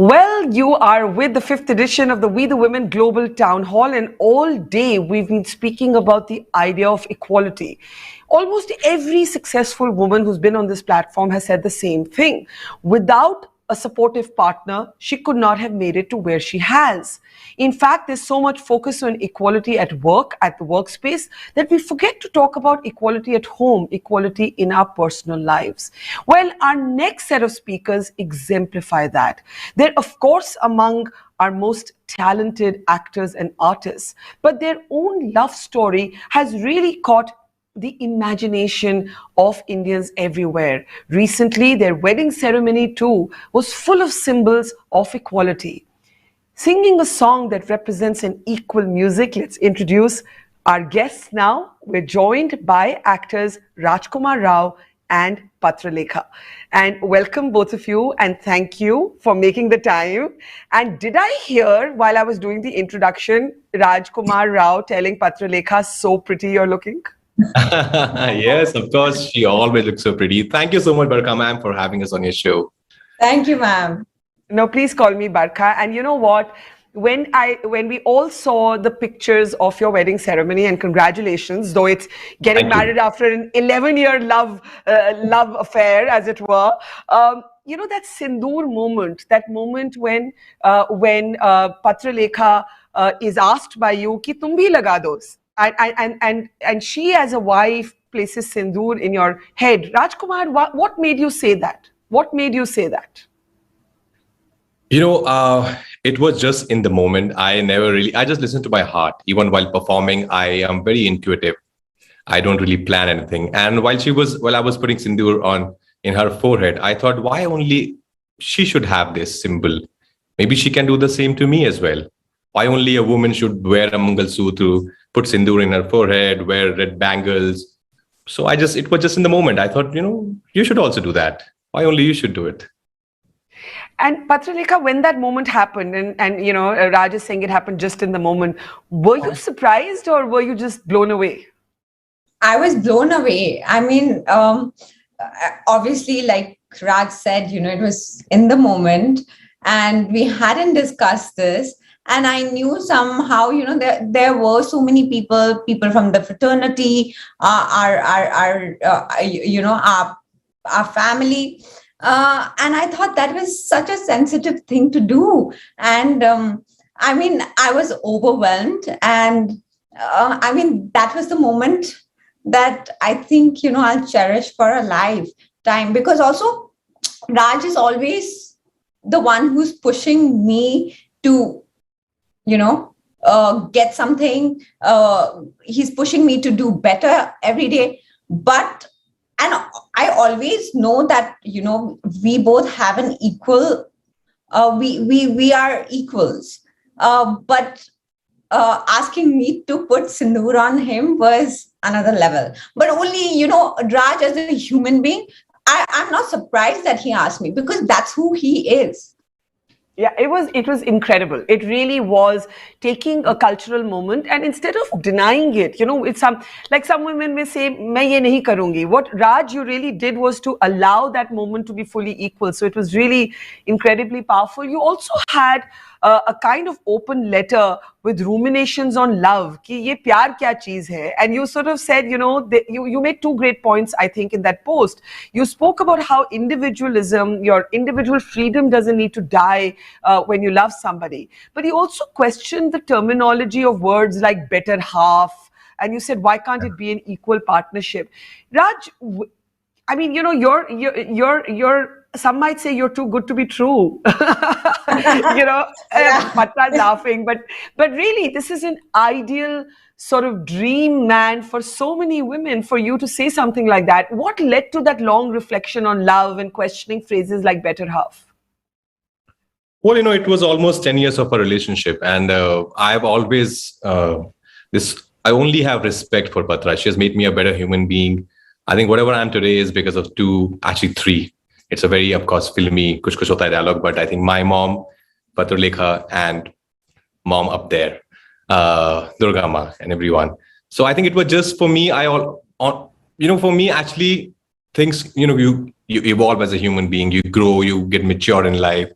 Well, you are with the fifth edition of the We the Women Global Townhall, and all day we've been speaking about the idea of equality. Almost every successful woman who's been on this platform has said the same thing. Without a supportive partner, she could not have made it to where she has. In fact, there's so much focus on equality at work, at the workspace, that we forget to talk about equality at home, equality in our personal lives. Well, our next set of speakers exemplify that. They're, of course, among our most talented actors and artists, but their own love story has really caught the imagination of Indians everywhere. Recently, their wedding ceremony too was full of symbols of equality. Singing a song that represents an equal music, let's introduce our guests now. We're joined by actors Rajkumar Rao and Patralekha. And welcome both of you, and thank you for making the time. And did I hear while I was doing the introduction, Rajkumar Rao telling Patralekha, so pretty you're looking? Yes, of course. She always looks so pretty. Thank you so much, Barkha ma'am, for having us on your show. Thank you, ma'am. No, please call me Barkha. And you know what? When we all saw the pictures of your wedding ceremony, and congratulations, though it's getting married after an 11-year love affair, as it were. You know that Sindoor moment, that moment when Patralekha is asked by you, "Ki tum bhi laga do." And she, as a wife, places Sindoor in your head. Rajkumar, what made you say that? What made you say that? It was just in the moment. I just listened to my heart. Even while performing, I am very intuitive. I don't really plan anything. And while I was putting Sindoor on in her forehead, I thought, why only she should have this symbol? Maybe she can do the same to me as well. Why only a woman should wear a Mangal Sutra, put Sindoor in her forehead, wear red bangles? So it was just in the moment. I thought, you should also do that. Why only you should do it? And Patralekha, when that moment happened, and Raj is saying it happened just in the moment, were you surprised or were you just blown away? I was blown away. I mean, obviously, like Raj said, it was in the moment and we hadn't discussed this. And I knew somehow, there were so many people from the fraternity, our family. And I thought that was such a sensitive thing to do. And I was overwhelmed. And that was the moment that I think, I'll cherish for a lifetime. Because also, Raj is always the one who's pushing me to, get something. He's pushing me to do better every day. And I always know that, we both have an equal, we are equals. But asking me to put Sindoor on him was another level. But only, Raj as a human being, I'm not surprised that he asked me because that's who he is. Yeah, it was incredible. It really was taking a cultural moment, and instead of denying it, it's like some women may say, "Main ye nahi karungi." What Raj you really did was to allow that moment to be fully equal. So it was really incredibly powerful. You also had a kind of open letter with ruminations on love. Ki ye pyar kya cheez hai? And you sort of said, you made two great points, I think, in that post. You spoke about how individualism, your individual freedom doesn't need to die when you love somebody. But you also questioned the terminology of words like better half. And you said, why can't it be an equal partnership? Raj, I mean, you're some might say you're too good to be true. Patra laughing, but really, this is an ideal sort of dream man for so many women. For you to say something like that, what led to that long reflection on love and questioning phrases like better half? Well, it was almost 10 years of a relationship, and I've always I only have respect for Patra. She has made me a better human being. I think whatever I am today is because of three. It's a very, of course, filmy Kuch Kuch Hota Hai dialogue, but I think my mom, Patralekha, and mom up there, Durga Ma, and everyone. So I think it was just for me. For me, actually, things, you evolve as a human being, you grow, you get mature in life.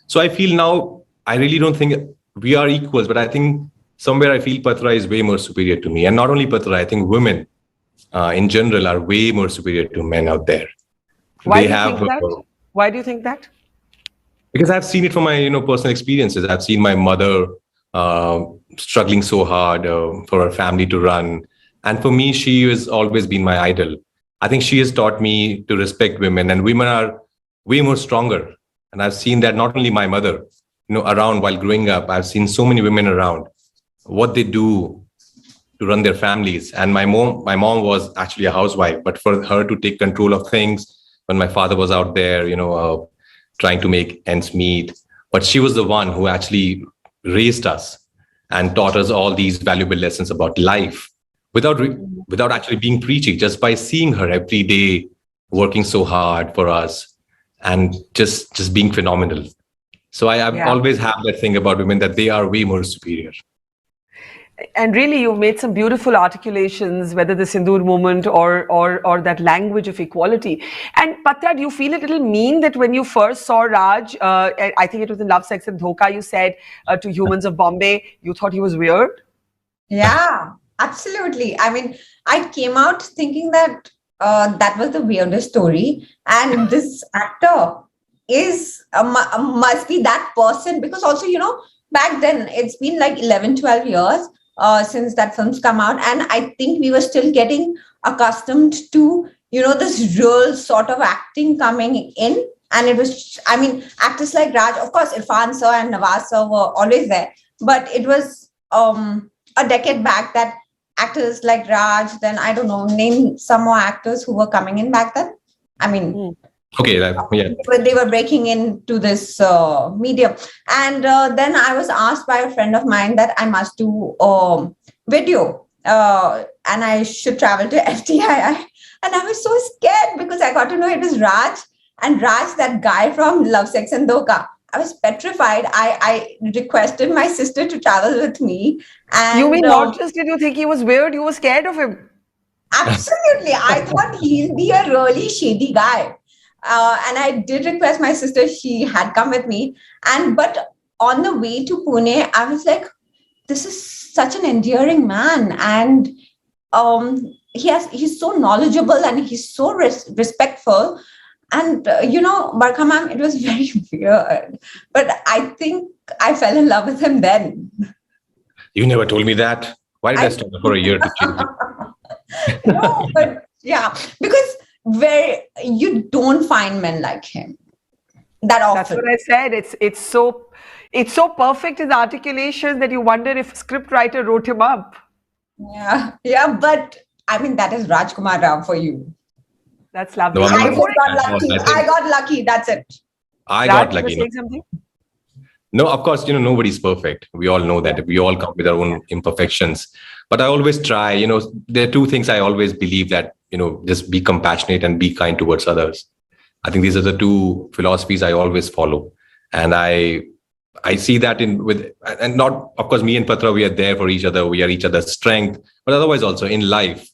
So I feel now, I really don't think we are equals, but I think somewhere I feel Patra is way more superior to me. And not only Patra, I think women in general are way more superior to men out there. Why do you think that? Why do you think that? Because I've seen it from my, personal experiences. I've seen my mother struggling so hard for her family to run. And for me, she has always been my idol. I think she has taught me to respect women, and women are way more stronger. And I've seen that not only my mother, around while growing up, I've seen so many women around, what they do to run their families. And my mom was actually a housewife, but for her to take control of things when my father was out there, trying to make ends meet. But she was the one who actually raised us and taught us all these valuable lessons about life without actually being preachy, just by seeing her every day working so hard for us and just being phenomenal. So I've always had that thing about women, that they are way more superior. And really, you've made some beautiful articulations, whether the Sindoor movement or that language of equality. And Patra, do you feel a little mean that when you first saw Raj, I think it was in Love, Sex and Dhoka, you said to Humans of Bombay, you thought he was weird? Yeah, absolutely. I mean, I came out thinking that that was the weirdest story. And this actor is must be that person, because also, back then it's been like 11, 12 years since that film's come out. And I think we were still getting accustomed to, this real sort of acting coming in. And it was, I mean, actors like Raj, of course, Irfan sir and Nawaz sir were always there. But it was a decade back that actors like Raj, then I don't know, name some more actors who were coming in back then. I mean, okay, yeah. They were breaking into this medium. And then I was asked by a friend of mine that I must do video and I should travel to FTI. And I was so scared because I got to know it was Raj. And Raj, that guy from Love, Sex and Dhoka. I was petrified. I requested my sister to travel with me. And you mean not just did you think he was weird, you were scared of him? Absolutely. I thought he'll be a really shady guy. And I did request my sister, she had come with me. But on the way to Pune, I was like, this is such an endearing man. And he's so knowledgeable and he's so respectful. And, Barkha ma'am, it was very weird. But I think I fell in love with him then. You never told me that. Why did I stop for a year to change it? No, but yeah, because where you don't find men like him that often. That's what I said. It's so perfect, his articulations, that you wonder if a scriptwriter wrote him up. Yeah, but I mean, that is Rajkumar Rao for you. That's lovely. No, I got lucky. That's it. I got lucky. Saying something? No, of course, nobody's perfect. We all know that. We all come with our own imperfections. But I always try, there are two things I always believe, that, just be compassionate and be kind towards others. I think these are the two philosophies I always follow. And I see that and not, of course, me and Patra, we are there for each other. We are each other's strength, but otherwise also in life,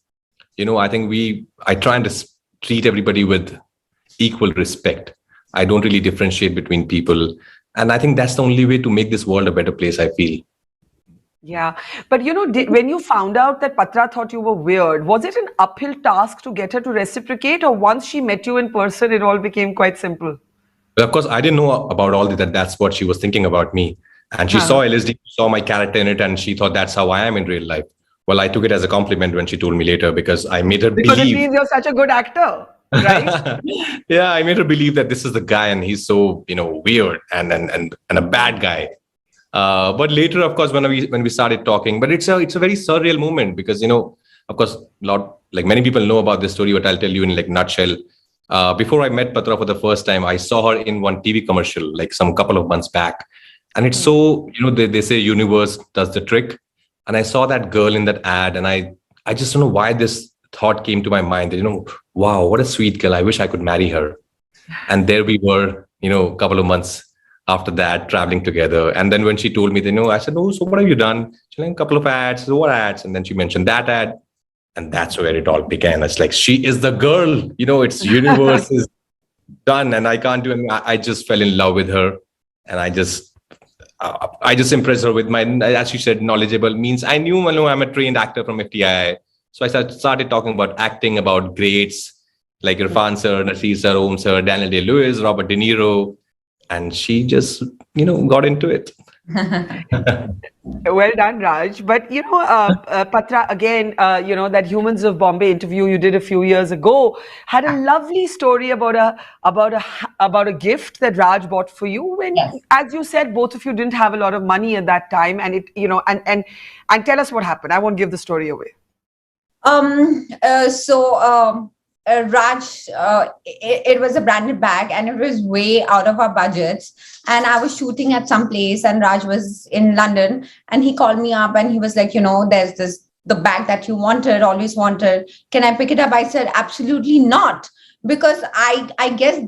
I think I try and treat everybody with equal respect. I don't really differentiate between people. And I think that's the only way to make this world a better place, I feel. Yeah. But, when you found out that Patra thought you were weird, was it an uphill task to get her to reciprocate, or once she met you in person, it all became quite simple? Well, of course, I didn't know about all that. That's what she was thinking about me. And she saw LSD, saw my character in it, and she thought that's how I am in real life. Well, I took it as a compliment when she told me later, because I made her believe. Because it means you're such a good actor, right? Yeah, I made her believe that this is the guy and he's so, weird and a bad guy. But later, of course, when we started talking, but it's a very surreal moment, because, of course, many people know about this story, but I'll tell you in nutshell. Before I met Patra for the first time, I saw her in one TV commercial, some couple of months back. And it's so, they say universe does the trick. And I saw that girl in that ad, and I just don't know why this thought came to my mind that, wow, what a sweet girl. I wish I could marry her. And there we were, a couple of months after that, traveling together. And then when she told me, I said, oh, so what have you done? She said, a couple of ads. So what ads? And then she mentioned that ad. And that's where it all began. It's like, she is the girl, it's universe is done and I can't do anything. I just fell in love with her. And I just impressed her with my, as she said, knowledgeable means I knew, I'm a trained actor from FTI. So I started talking about acting, about greats like Irfan sir, Nasir sir, Om sir, Daniel Day-Lewis, Robert De Niro. And she just, got into it. Well done, Raj. But Patra, again, that Humans of Bombay interview you did a few years ago had a lovely story about a gift that Raj bought for you. When, Yes. as you said, both of you didn't have a lot of money at that time, and and tell us what happened. I won't give the story away. Raj, it was a branded bag and it was way out of our budgets. And I was shooting at some place and Raj was in London and he called me up and he was like, there's the bag that you always wanted. Can I pick it up? I said, absolutely not. Because I guess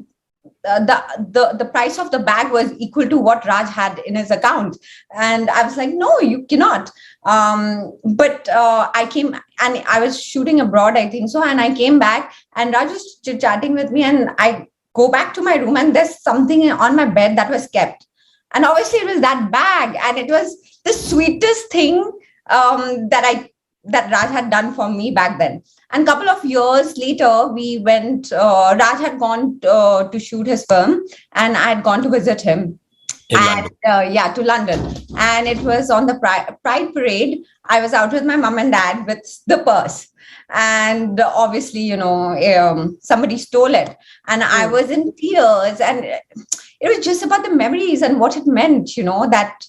the price of the bag was equal to what Raj had in his account. And I was like, no, you cannot. But I came and I was shooting abroad, I think so. And I came back and Raj was chatting with me and I go back to my room and there's something on my bed that was kept. And obviously it was that bag. And it was the sweetest thing that Raj had done for me back then. And a couple of years later, we went, Raj had gone to shoot his film and I had gone to visit him. To London. And it was on the Pride Parade. I was out with my mom and dad with the purse. And obviously, somebody stole it. And I was in tears. And it was just about the memories and what it meant, that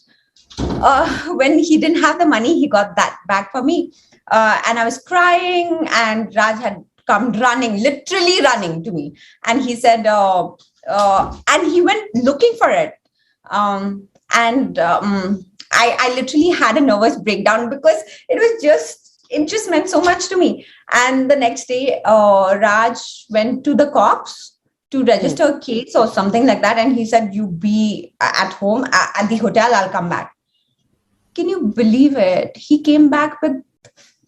when he didn't have the money, he got that back for me. And I was crying and Raj had come literally running to me. And he said, and he went looking for it. I literally had a nervous breakdown because it just meant so much to me. And the next day, Raj went to the cops to register a case or something like that. And he said, you be at home at the hotel, I'll come back. Can you believe it? He came back with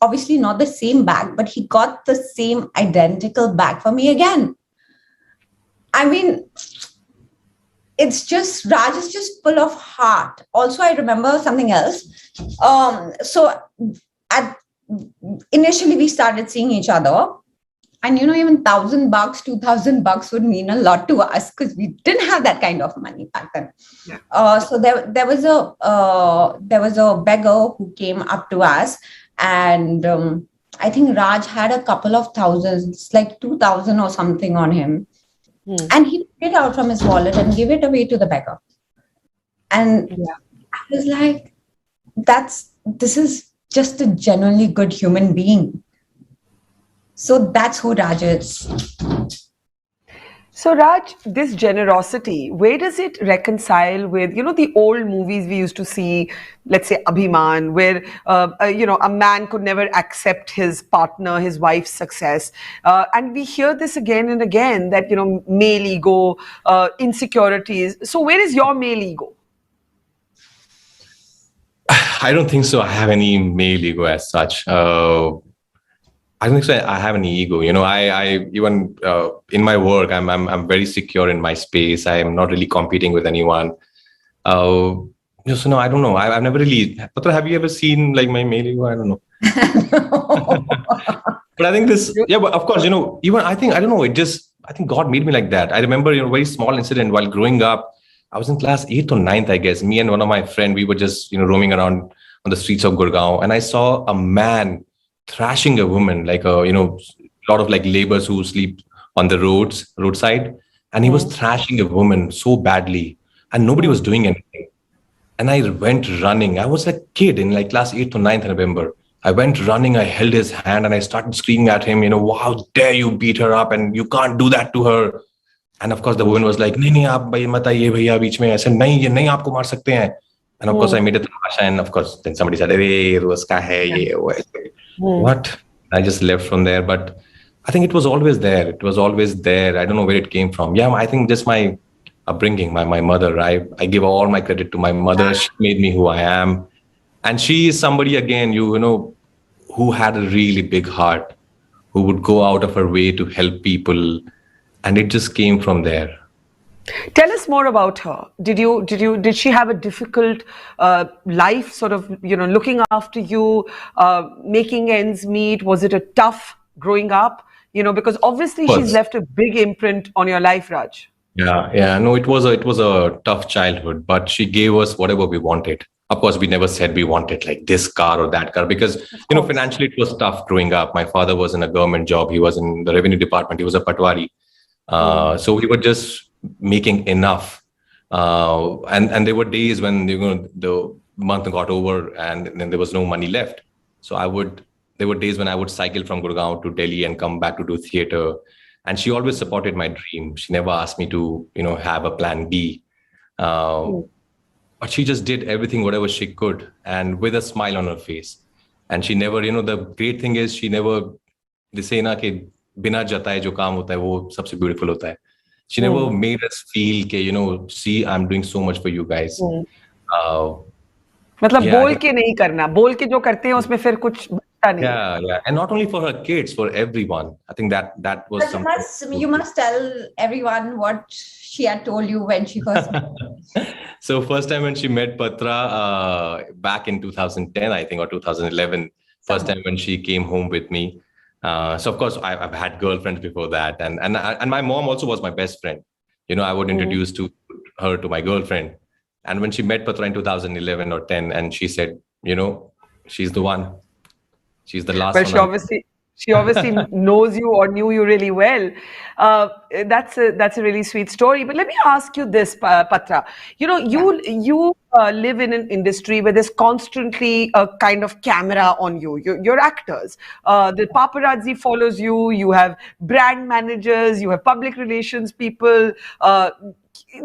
obviously not the same bag, but he got the same identical bag for me again. I mean, it's just, Raj is just full of heart. Also, I remember something else. Initially we started seeing each other and, even $1,000, $2,000 would mean a lot to us because we didn't have that kind of money back then. Yeah. So there was a beggar who came up to us and I think Raj had a couple of thousands, like 2,000 or something on him. And he took it out from his wallet and gave it away to the beggar. And I was like, this is just a genuinely good human being. So that's who Raj is. So Raj, this generosity, where does it reconcile with, the old movies we used to see, let's say Abhiman, where, a man could never accept his partner, his wife's success. And we hear this again and again that, male ego, insecurities. So where is your male ego? I don't think so. I have any male ego as such. I don't think so. I have any ego. I even in my work, I'm very secure in my space. I am not really competing with anyone. So no, I don't know. I've never really. Patra, have you ever seen like my male ego? I don't know. But I think this. Yeah, but of course, even I think I don't know. I think God made me like that. I remember a very small incident while growing up. I was in class 8th or 9th, I guess. Me and one of my friends, we were just roaming around on the streets of Gurgaon, and I saw a man thrashing a woman, like a lot of like laborers who sleep on the roadside, and he was thrashing a woman so badly, and nobody was doing anything. And I went running. I was a kid in like class 8th or 9th, I remember. I went running. I held his hand and I started screaming at him. How dare you beat her up, and you can't do that to her. And of course, the woman was like, "नहीं आप भाई मत आइए भैया बीच में ऐसे नहीं ये नहीं आपको मार सकते हैं." And of course, I made a tamasha, and of course, then somebody said, "Hey, uska hai ye wo." What? I just left from there, but I think it was always there. It was always there. I don't know where it came from. Yeah, I think just my upbringing, my mother. I give all my credit to my mother. She made me who I am, and she is somebody again, who had a really big heart, who would go out of her way to help people, and it just came from there. Tell us more about her. Did she have a difficult life, sort of, looking after you, making ends meet? Was it a tough growing up? Because obviously she's Was. left a big imprint on your life, Raj. Yeah, yeah. No, it was a tough childhood, but she gave us whatever we wanted. Of course, we never said we wanted like this car or that car because Of course. financially it was tough growing up. My father was in a government job. He was in the revenue department. He was a patwari. So we were just making enough. And there were days when the month got over and then there was no money left. So there were days when I would cycle from Gurgaon to Delhi and come back to do theater. And she always supported my dream. She never asked me to, have a plan B. Uh, but she just did everything, whatever she could, and with a smile on her face. And she never, the great thing is she never, they say na कि बिना जताए जो काम होता है वो सबसे beautiful होता है. She never made us feel कि, see, I'm doing so much for you guys. Uh, मतलब yeah, I बोल think, के नहीं करना, बोल के जो करते हैं उसमें फिर कुछ बचता नहीं है. yeah. And not only for her kids, for everyone. I think that was But something. you must tell everyone what she had told you when she first met. So first time when she met Patra, back in 2010, I think, or 2011, first time when she came home with me. So of course I've had girlfriends before that, and my mom also was my best friend. I would introduce to her to my girlfriend, and when she met Patra in 2011 or 10, and she said, she's the one, she's the last Well, one. she obviously knows you or knew you really well. That's a really sweet story. But let me ask you this, Patra. You live in an industry where there's constantly a kind of camera on you. You're actors. The paparazzi follows you. You have brand managers. You have public relations people.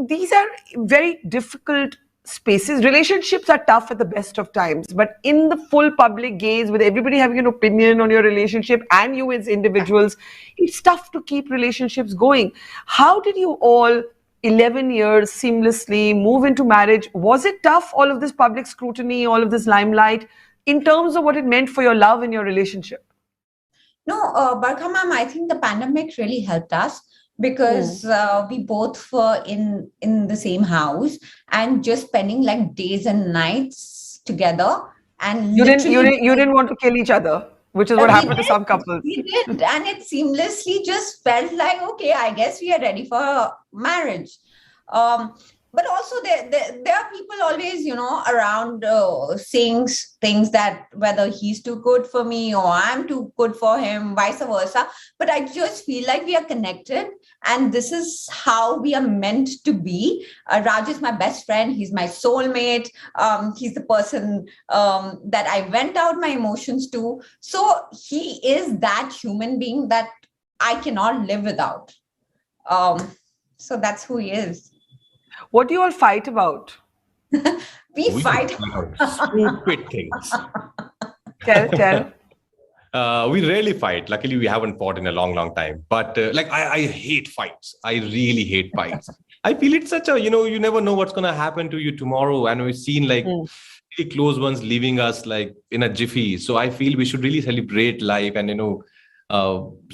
These are very difficult spaces. Relationships are tough at the best of times, but in the full public gaze, with everybody having an opinion on your relationship and you as individuals, it's tough to keep relationships going. How did you all 11 years seamlessly move into marriage? Was it tough, all of this public scrutiny, all of this limelight, in terms of what it meant for your love and your relationship? No, Barkha ma'am, I think the pandemic really helped us because we both were in the same house and just spending like days and nights together. And You literally didn't want to kill each other, which is what happened to some couples. we did, and it seamlessly just felt like, okay, I guess we are ready for marriage. But also there are people always, around saying things that whether he's too good for me or I'm too good for him, vice versa. But I just feel like we are connected, and this is how we are meant to be. Raj is my best friend. He's my soulmate. He's the person that I vent out my emotions to. So he is that human being that I cannot live without. So that's who he is. What do you all fight about? We fight. Stupid things. Tell. We rarely fight. Luckily, we haven't fought in a long, long time. But I hate fights. I really hate fights. I feel it's such a, you never know what's going to happen to you tomorrow. And we've seen like really close ones leaving us like in a jiffy. So I feel we should really celebrate life and,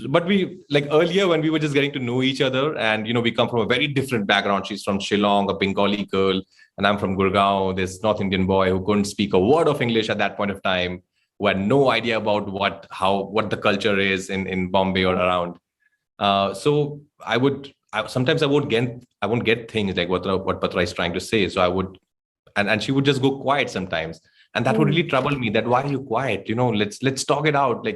but we like earlier when we were just getting to know each other and, we come from a very different background. She's from Shillong, a Bengali girl, and I'm from Gurgaon, this North Indian boy who couldn't speak a word of English at that point of time, who had no idea about what the culture is in Bombay or around. So sometimes I won't get things like what Patra is trying to say. So I would, and she would just go quiet sometimes. And that would really trouble me, that why are you quiet? Let's talk it out.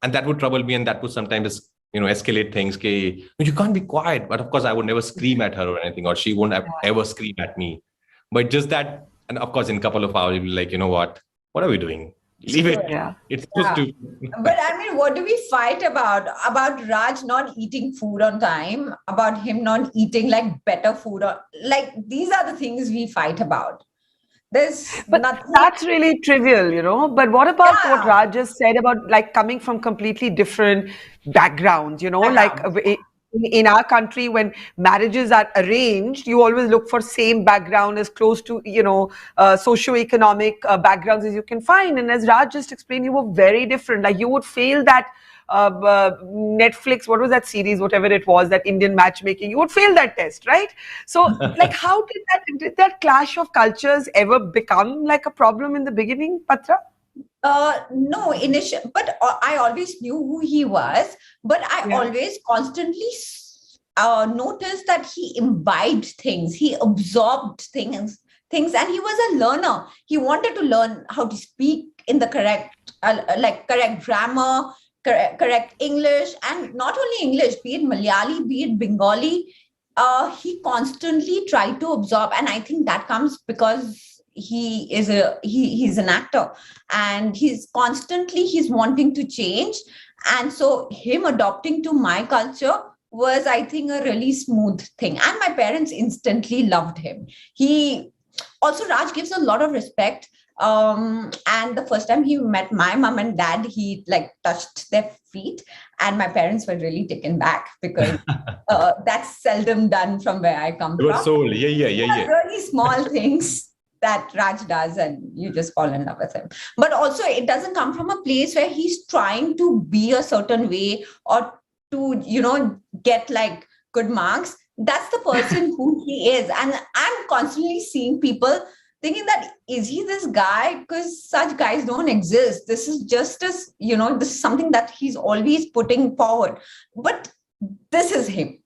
And that would trouble me. And that would sometimes, escalate things. You can't be quiet. But of course I would never scream at her or anything, or she won't ever scream at me. But just that, and of course in a couple of hours, you'll be like, what are we doing? Leave it. Yeah. It's supposed to. But I mean, what do we fight about? About Raj not eating food on time, about him not eating like better food, or like these are the things we fight about. There's nothing. That's really trivial, But what about what Raj just said about like coming from completely different backgrounds, like in our country, when marriages are arranged, you always look for same background, as close to, socio-economic backgrounds as you can find. And as Raj just explained, you were very different. Like you would feel that Netflix, what was that series, whatever it was, that Indian matchmaking, you would fail that test, right? So, like, how did that clash of cultures ever become like a problem in the beginning, Patra? No, initial, but I always knew who he was, but I Yeah. always constantly noticed that he imbibed things, he absorbed things, and he was a learner. He wanted to learn how to speak in the correct, correct grammar, correct English, and not only English, be it Malayali, be it Bengali. He constantly tried to absorb, and I think that comes because he's an actor, and he's wanting to change, and so him adopting to my culture was, I think, a really smooth thing, and my parents instantly loved him. He also, Raj gives a lot of respect, and the first time he met my mom and dad, he like touched their feet, and my parents were really taken back because that's seldom done from where I come It was from. so, yeah. Really small things that Raj does, and you just fall in love with him. But also, it doesn't come from a place where he's trying to be a certain way or to, get like good marks. That's the person who he is. And I'm constantly seeing people thinking that, is he this guy? Because such guys don't exist. This is just as, this is something that he's always putting forward. But this is him.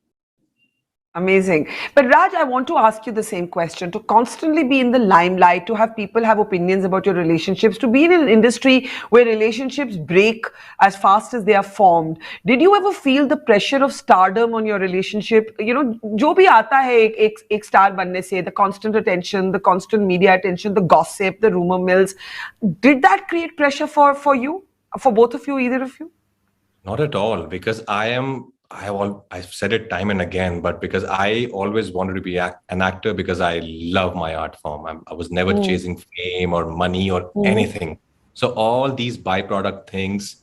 Amazing. But Raj, I want to ask you the same question. To constantly be in the limelight, to have people have opinions about your relationships, to be in an industry where relationships break as fast as they are formed, did you ever feel the pressure of stardom on your relationship? जो भी आता है एक star बनने से, the constant attention, the constant media attention, the gossip, the rumor mills, did that create pressure for you, for both of you, either of you? Not at all, because I've said it time and again, but because I always wanted to be an actor because I love my art form. I was never chasing fame or money or anything. So all these byproduct things,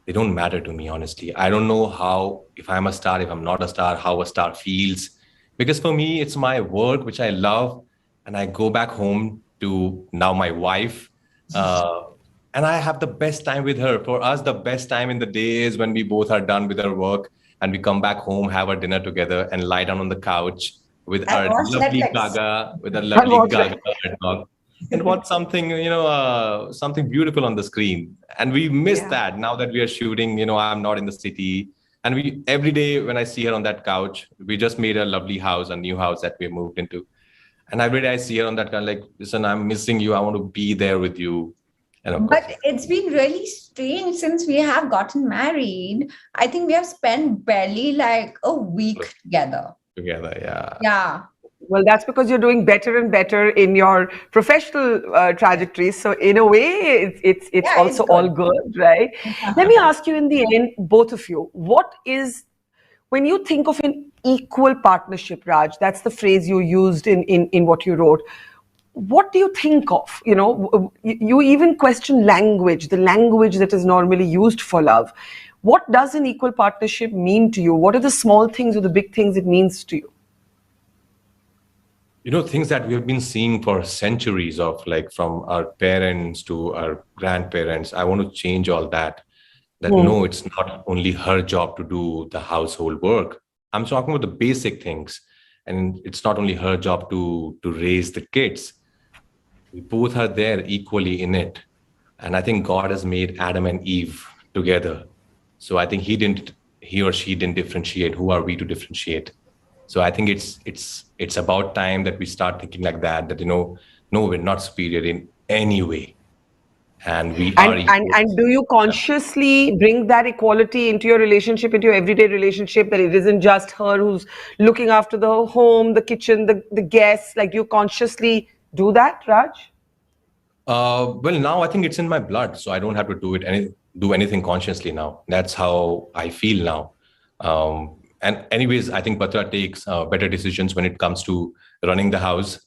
they don't matter to me, honestly. I don't know how, if I'm a star, if I'm not a star, how a star feels. Because for me, it's my work, which I love. And I go back home to now my wife. And I have the best time with her. For us, the best time in the day is when we both are done with our work and we come back home, have our dinner together, and lie down on the couch with our lovely Gaga, dog, and watch something, something beautiful on the screen. And we miss that now that we are shooting. I'm not in the city, and every day when I see her on that couch, we just made a lovely house, a new house that we moved into, and every day I see her on that couch, like, listen, I'm missing you. I want to be there with you. But it's been really strange since we have gotten married. I think we have spent barely like a week together. Yeah. Well, that's because you're doing better and better in your professional trajectory. So in a way, it's also all good, right? Let me ask you in the end, both of you, when you think of an equal partnership, Raj, that's the phrase you used in what you wrote. What do you think of? You even question language, the language that is normally used for love. What does an equal partnership mean to you? What are the small things or the big things it means to you? Things that we have been seeing for centuries of, like, from our parents to our grandparents. I want to change all that. No, it's not only her job to do the household work. I'm talking about the basic things. And it's not only her job to raise the kids. We both are there equally in it. And I think God has made Adam and Eve together. So I think he or she didn't differentiate. Who are we to differentiate? So I think it's about time that we start thinking like that, no, we're not superior in any way. And we are equal. And do you consciously bring that equality into your relationship, into your everyday relationship, that it isn't just her who's looking after the home, the kitchen, the guests? Like, you consciously do that, Raj? Well, now I think it's in my blood, so I don't have to do anything consciously now. That's how I feel now. And anyways, I think Patra takes better decisions when it comes to running the house.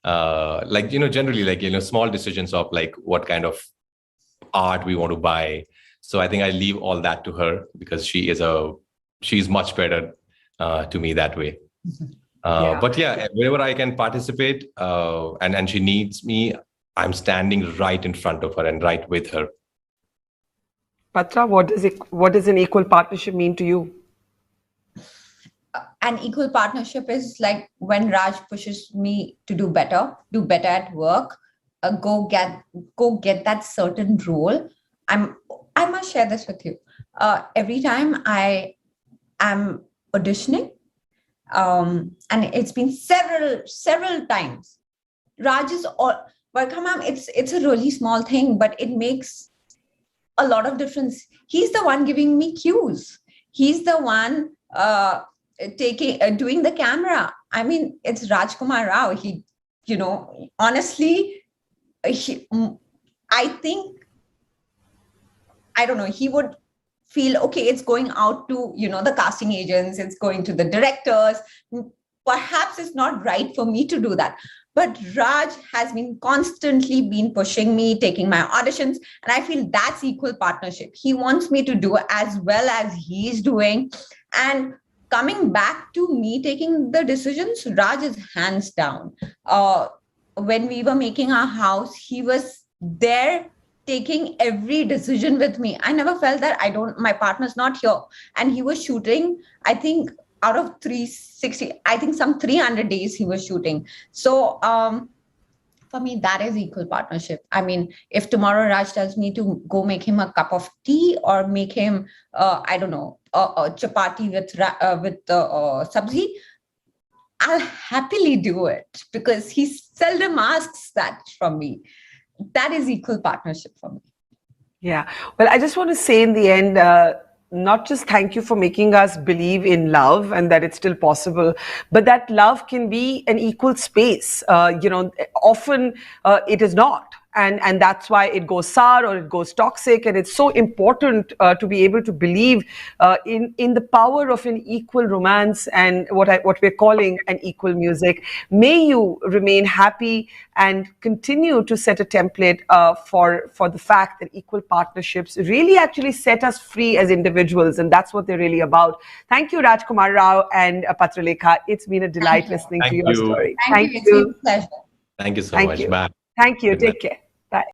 Generally, small decisions of like what kind of art we want to buy. So I think I leave all that to her because she's much better to me that way. But yeah, wherever I can participate and she needs me, I'm standing right in front of her and right with her. Patra, what does an equal partnership mean to you? An equal partnership is like when Raj pushes me to do better at work, go get that certain role. I must share this with you. Every time I am auditioning, and it's been several times. Raj is all welcome, ma'am. It's a really small thing, but it makes a lot of difference. He's the one giving me cues. He's the one doing the camera. I mean, it's Rajkumar Rao. He, honestly, I think, I don't know, he would feel, okay, it's going out to, the casting agents, it's going to the directors. Perhaps it's not right for me to do that. But Raj has been constantly been pushing me, taking my auditions, and I feel that's equal partnership. He wants me to do as well as he's doing. And coming back to me taking the decisions, Raj is hands down. When we were making our house, he was there taking every decision with me. I never felt that my partner's not here. And he was shooting, I think, out of 360, I think some 300 days he was shooting. So for me, that is equal partnership. I mean, if tomorrow Raj tells me to go make him a cup of tea or make him, I don't know, a chapati with sabzi, I'll happily do it because he seldom asks that from me. That is equal partnership for me. Yeah. Well, I just want to say in the end, not just thank you for making us believe in love and that it's still possible, but that love can be an equal space. Often it is not. And that's why it goes sour or it goes toxic. And it's so important to be able to believe in the power of an equal romance and what we're calling an equal music. May you remain happy and continue to set a template for the fact that equal partnerships really actually set us free as individuals. And that's what they're really about. Thank you, Rajkumar Rao and Patralekha. It's been a delight listening to your story. Thank you. It's been a pleasure. Thank you so much. Bye. Thank you. Take care. Bye.